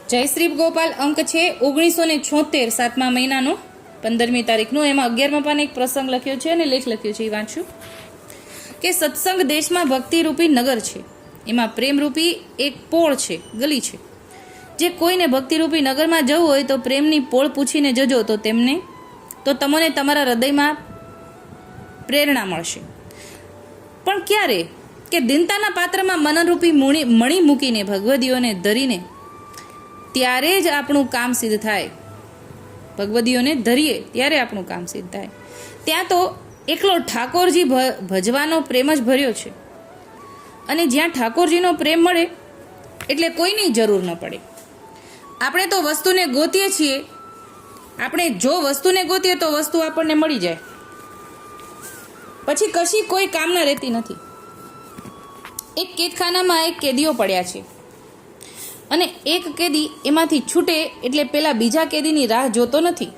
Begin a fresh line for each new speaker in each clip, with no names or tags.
જયશ્રી ગોપાલ અંક છે 1976 7મા મહિનાનો 15મી તારીખનો. એમાં 11મા પાને એક પ્રસંગ લખ્યો છે અને લેખ લખ્યો છે, એ વાંચું કે સત્સંગ દેશમાં ભક્તિરૂપી નગર છે, એમાં પ્રેમરૂપી એક પોળ છે, ગલી છે. જે કોઈને ભક્તિરૂપી નગરમાં જવું હોય તો પ્રેમની પોળ પૂછીને જજો, તો તમને તમારા હૃદયમાં પ્રેરણા મળશે. પણ ક્યારે? કે દિનતાના પાત્રમાં મનનરૂપી મણી મૂકીને ભગવદીઓને ધરીને, ત્યારે જ આપણું કામ સિદ્ધ થાય. ભગવદીઓને ધરીએ ત્યારે આપણું કામ સિદ્ધ થાય. ત્યાં તો એકલો ઠાકોરજી ભજવાનો પ્રેમ જ ભર્યો છે, અને જ્યાં ઠાકોરજીનો પ્રેમ મળે એટલે કોઈની જરૂર ન પડે. આપણે તો વસ્તુને ગોતીએ છીએ, આપણે જો વસ્તુને ગોતીએ તો વસ્તુ આપણને મળી જાય, પછી કશી કોઈ કામના રહેતી નથી. એક કેદખાનામાં એક કેદીઓ પડ્યા છે, અને એક કેદી એમાંથી છૂટે એટલે પેલા બીજા કેદીની રાહ જોતો નથી.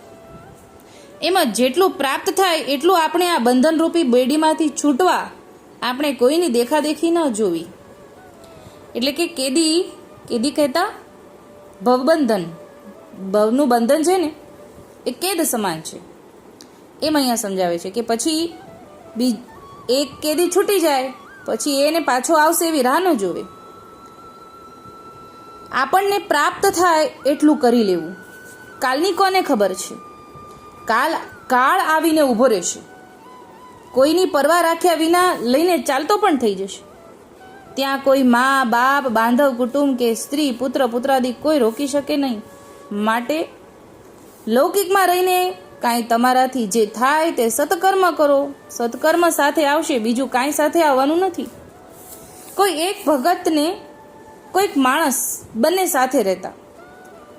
એમાં જેટલું પ્રાપ્ત થાય એટલું આપણે આ બંધનરૂપી બેડીમાંથી છૂટવા આપણે કોઈની દેખાદેખી ન જોવી. એટલે કે કેદી કહેતા ભવબંધન, ભવનું બંધન છે ને એ કેદ સમાન છે. એમ અહીંયા સમજાવે છે કે પછી એક કેદી છૂટી જાય પછી એને પાછો આવશે એવી રાહ ન જોવે. આપણને પ્રાપ્ત થાય એટલું કરી લેવું. કાલની કોને ખબર છે? કાળ આવીને ઊભો રહેશે, કોઈની પરવા રાખ્યા વિના લઈને ચાલતો પણ થઈ જશે. ત્યાં કોઈ મા બાપ, બાંધવ કુટુંબ કે સ્ત્રી, પુત્ર પુત્રાદિ કોઈ રોકી શકે નહીં. માટે લૌકિકમાં રહીને કાંઈ તમારાથી જે થાય તે સત્કર્મ કરો. સત્કર્મ સાથે આવશે, બીજું કાંઈ સાથે આવવાનું નથી. કોઈ એક ભગતને કોઈક માણસ બંને સાથે રહેતા.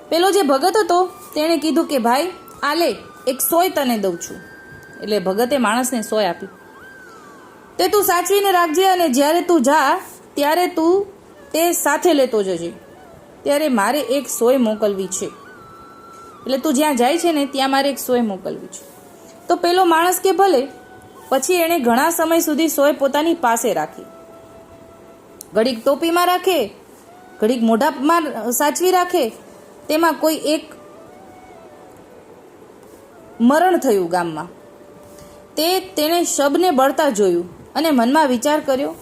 પેલો જે ભગત હતો તેણે કીધું કે ભાઈ આ લે, એક સોય તને દઉં છું. એટલે ભગતે માણસને સોય આપી. તે તું સાચવીને રાખજે, અને જ્યારે તું જા ત્યારે તું તે સાથે લેતો જજે. ત્યારે મારે એક સોય મોકલવી છે. એટલે તું જ્યાં જાય છે ને ત્યાં મારે એક સોય મોકલવી છે. તો પેલો માણસ કે ભલે. પછી એણે ઘણા સમય સુધી સોય પોતાની પાસે રાખી. ઘડીક ટોપીમાં રાખે, ઘડીક મોઢામાં સાચવી રાખે. તેમાં કોઈ એક મરણ થયું ગામમાં. તેણે શબને બળતા જોયું અને મનમાં વિચાર કર્યો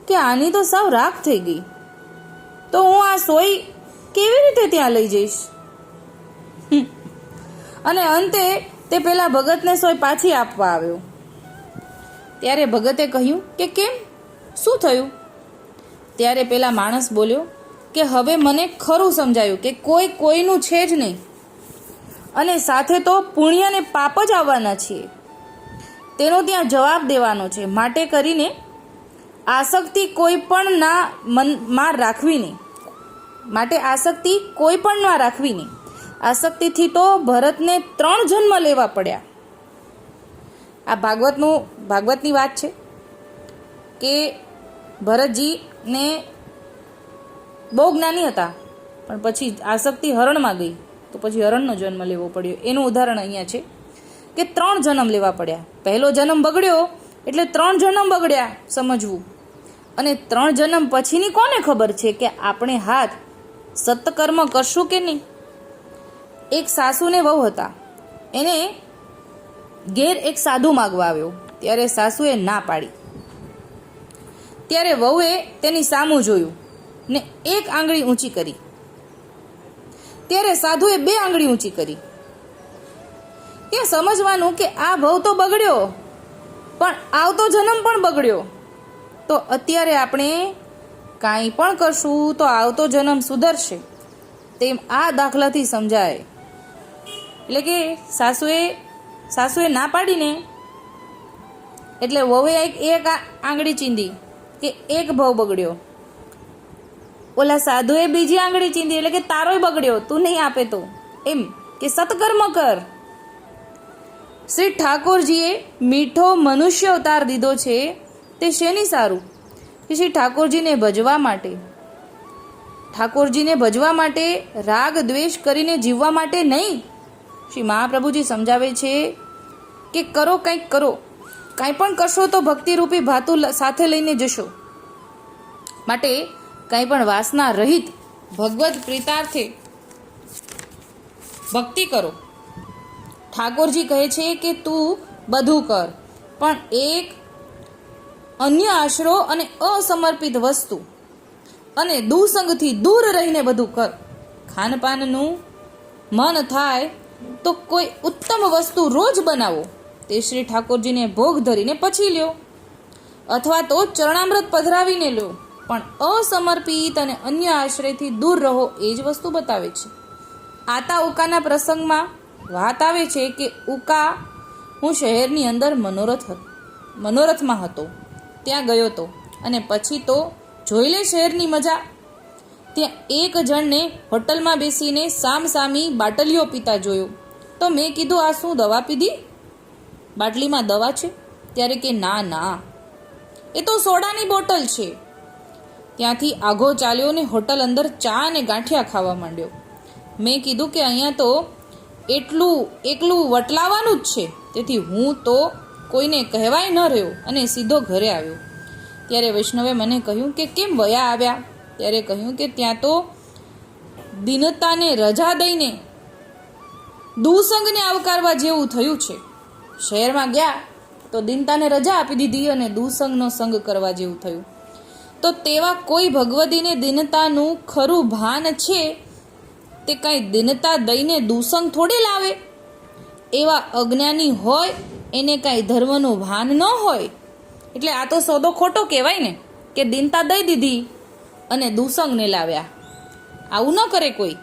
કે આની તો સાવ રાખ થઈ ગઈ, તો હું આ સોય કેવી રીતે ત્યાં લઈ જઈશ? અને અંતે તે પેલા ભગતને સોય પાછી આપવા આવ્યો. ત્યારે ભગતે કહ્યું કે કેમ, શું થયું? ત્યારે પેલા માણસ બોલ્યો કે હવે મને ખરું સમજાયું કે કોઈ કોઈનું છે જ નહીં, અને સાથે તો પુણ્ય અને પાપ જ આવવાના છીએ, તેનો ત્યાં જવાબ દેવાનો છે. માટે કરીને આસક્તિ કોઈ પણ માં રાખવી નહીં. આસક્તિથી તો ભરતને 3 જન્મ લેવા પડ્યા. આ ભાગવતની વાત છે કે ભરતજીને બહુ જ્ઞાની હતા, પણ પછી આસક્તિ હરણમાં ગઈ તો પછી હરણનો જન્મ લેવો પડ્યો. એનું ઉદાહરણ અહીંયા છે કે 3 જન્મ લેવા પડ્યા. પહેલો જન્મ બગડ્યો એટલે 3 જન્મ બગડ્યા, સમજવું. અને 3 જન્મ પછીની કોને ખબર છે કે આપણે હાથ સત્કર્મ કરશું કે નહીં. એક સાસુને વહુ હતા. એને ઘેર એક સાધુ માગવા આવ્યો. ત્યારે સાસુએ ના પાડી. ત્યારે વહુએ તેની સામું જોયું ને 1 આંગળી ઊંચી કરી. ત્યારે સાધુએ 2 આંગળી ઊંચી કરી. ત્યાં સમજવાનું કે આ ભવ તો બગડ્યો, પણ આવતો જન્મ પણ બગડ્યો. તો અત્યારે આપણે કાંઈ પણ કરશું તો આવતો જન્મ સુધરશે, તેમ આ દાખલાથી સમજાય. એટલે કે સાસુએ ના પાડીને એટલે વહુએ એક આંગળી ચીંધી કે 1 ભવ બગડ્યો. ઓલા સાધુએ બીજી આંગળી ચીંધી એટલે કે તારોય બગડ્યો, તું નહીં આપે તો. એમ કે સત્કર્મ કર. શ્રી ઠાકોરજીએ મીઠો મનુષ્ય અવતાર દીધો છે, તે શેની સારું? કે શ્રી ઠાકોરજીને ભજવા માટે રાગ દ્વેષ કરીને જીવવા માટે નહીં. શ્રી મહાપ્રભુજી સમજાવે છે કે કંઈક કરો, કાંઈ પણ કરશો તો ભક્તિરૂપી ભાતું સાથે લઈને જશો. માટે કંઈ પણ વાસના રહિત ભગવદ પ્રીતાર્થે ભક્તિ કરો. ઠાકોરજી કહે છે કે તું બધું કર, પણ એક અન્ય આશરો અને અસમર્પિત વસ્તુ અને દુસંગથી દૂર રહીને બધું કર. ખાનપાનનું મન થાય તો કોઈ ઉત્તમ વસ્તુ રોજ બનાવો, તે શ્રી ઠાકોરજીને ભોગ ધરીને પછી લ્યો, અથવા તો ચરણામૃત પધરાવીને લ્યો, પણ અસમર્પિત અને અન્ય આશ્રયથી દૂર રહો, એ જ વસ્તુ બતાવે છે. આતા ઉકાના પ્રસંગમાં વાત આવે છે કે ઉકા, હું શહેરની અંદર મનોરથમાં હતો, ત્યાં ગયો હતો, અને પછી તો જોઈ લે શહેરની મજા. ત્યાં એક જણને હોટલમાં બેસીને સામસામી બાટલીઓ પીતા જોયો. તો મેં કીધું, આ શું દવા પીધી? બાટલીમાં દવા છે? ત્યારે કે ના ના, એ તો સોડાની બોટલ છે. ત્યાંથી આઘો ચાલ્યો ને હોટલ અંદર ચા અને ગાંઠિયા ખાવા માંડ્યો. મેં કીધું કે અહીંયા તો એકલું વટલાવાનું જ છે, તેથી હું તો કોઈને કહેવાય ન રહ્યો અને સીધો ઘરે આવ્યો. ત્યારે વૈષ્ણવે મને કહ્યું કે કેમ વયા આવ્યા? ત્યારે કહ્યું કે ત્યાં તો દિનતાને રજા દઈને દુસંગને આવકારવા જેવું થયું છે. શહેરમાં ગયા તો દિનતાને રજા આપી દીધી અને દુસંગનો સંગ કરવા જેવું થયું. તો તેવા કોઈ ભગવતીને દિનતાનું ખરું ભાન છે તે કાંઈ દિનતા દઈને દુસંગ થોડી લાવે? એવા અજ્ઞાની હોય એને કાંઈ ધર્મનું ભાન ન હોય. એટલે આ તો સોદો ખોટો કહેવાય ને, કે દિનતા દઈ દીધી અને દુસંગને લાવ્યા. આવું ન કરે કોઈ.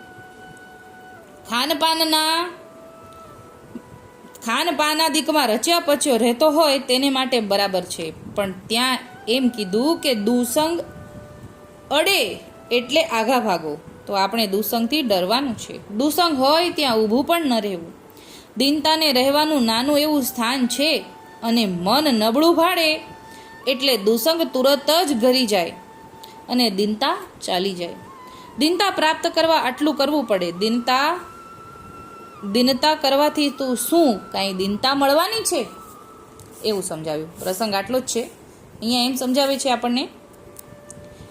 ખાનપાનાદિકમાં રચ્યા પચ્યો રહેતો હોય તેને માટે બરાબર છે, પણ ત્યાં એમ કીધું કે દુસંગ અડે એટલે આઘા ભાગો. તો આપણે દુસંગથી ડરવાનું છે. દુસંગ હોય ત્યાં ઊભું પણ ન રહેવું. દિનતાને રહેવાનું નાનું એવું સ્થાન છે, અને મન નબળું ભાડે એટલે દુસંગ તુરત જ ઘરી જાય અને દિનતા ચાલી જાય. દિનતા પ્રાપ્ત કરવા આટલું કરવું પડે. દિનતા કરવાથી તું શું કાંઈ દિનતા મળવાની છે? એવું સમજાવ્યું. પ્રસંગ આટલો જ છે. અહીંયા એમ સમજાવે છે આપણને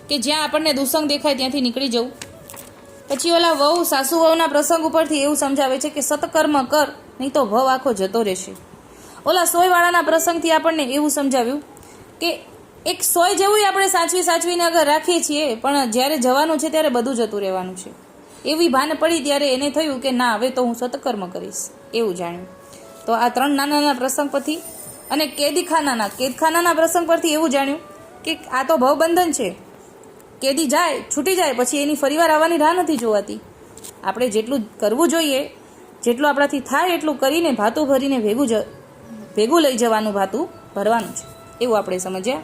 કે જ્યાં આપણને દુસંગ દેખાય ત્યાંથી નીકળી જવું. પછી ઓલા સાસુ વહુના પ્રસંગ ઉપરથી એવું સમજાવે છે કે સત્કર્મ કર, નહીં તો ભવ આખો જતો રહેશે. ઓલા સોયવાળાના પ્રસંગથી આપણને એવું સમજાવ્યું કે એક સોય જેવું આપણે સાચવીને અગર રાખીએ છીએ, પણ જ્યારે જવાનું છે ત્યારે બધું જતું રહેવાનું છે. એવી ભાન પડી ત્યારે એને થયું કે ના, હવે તો હું સત્કર્મ કરીશ, એવું જાણ્યું. તો આ 3 નાના પ્રસંગ પરથી અને કેદખાનાના પ્રસંગ પરથી એવું જાણ્યું કે આ તો ભવબંધન છે. કેદી જાય, છૂટી જાય, પછી એની ફરીવાર આવવાની રાહ નથી જોવાતી. આપણે જેટલું કરવું જોઈએ, જેટલું આપણાથી થાય એટલું કરીને ભાતું ભરીને ભેગું લઈ જવાનું, ભાતું ભરવાનું છે, એવું આપણે સમજ્યા.